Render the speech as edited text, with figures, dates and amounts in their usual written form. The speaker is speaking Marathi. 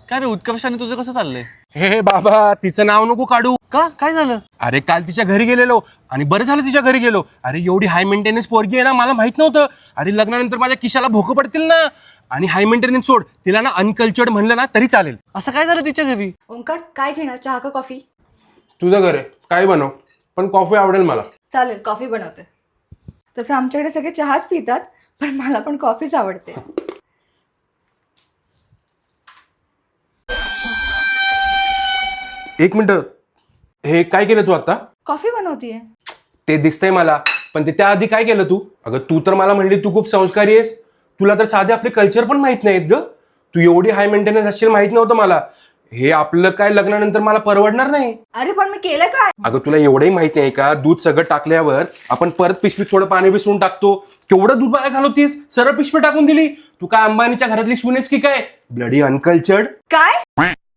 काय रे उत्कर्षाने तुझं कसं चाललंय? हे बाबा तिचं नाव नको काढू. का काय झालं? अरे काल तिच्या घरी गेलेलो आणि बरं झालं तिच्या घरी गेलो. अरे एवढी हाय मेंटेनन्स पोरगी आहे ना, मला माहित नव्हतं. अरे लग्नानंतर माझ्या किशाला भोकं पडतील ना. आणि हाय मेंटेनन्स सोड, तिला ना अनकल्चर्ड म्हणलं ना तरी चालेल. असं काय झालं तिच्या घरी? ओंकार काय घेणार, चहा का कॉफी? तुझं घर आहे, काय बनव, पण कॉफी आवडेल मला. चालेल, कॉफी बनवते. तसं आमच्याकडे सगळे चहाच पितात, पण मला पण कॉफीच आवडते. एक मिनिट, हे काय केलं तू आता? कॉफी बनवतीये. ते दिसतंय मला, पण ते त्याआधी काय केलं तू? अगं तू तर मला म्हणली तू खूप संस्कारी आहेस. तुला तर साधे आपले कल्चर पण माहित नाहीत ग. तू एवढी हाय मेंटेनन्स असशील माहित नव्हतं मला. हे आपलं काय लग्नानंतर मला परवडणार नाही. अरे पण मी केलं काय? अगं तुला एवढंही माहित नाही का, दूध सगळं टाकल्यावर आपण परत पिशवीत थोडं पाणी मिसळून टाकतो. केवढं दूध बाहेर घालवतीस, सरळ पिशवी टाकून दिली. तू काय अंबानीच्या घरातली सून आहेस की काय? Bloody uncultured. काय?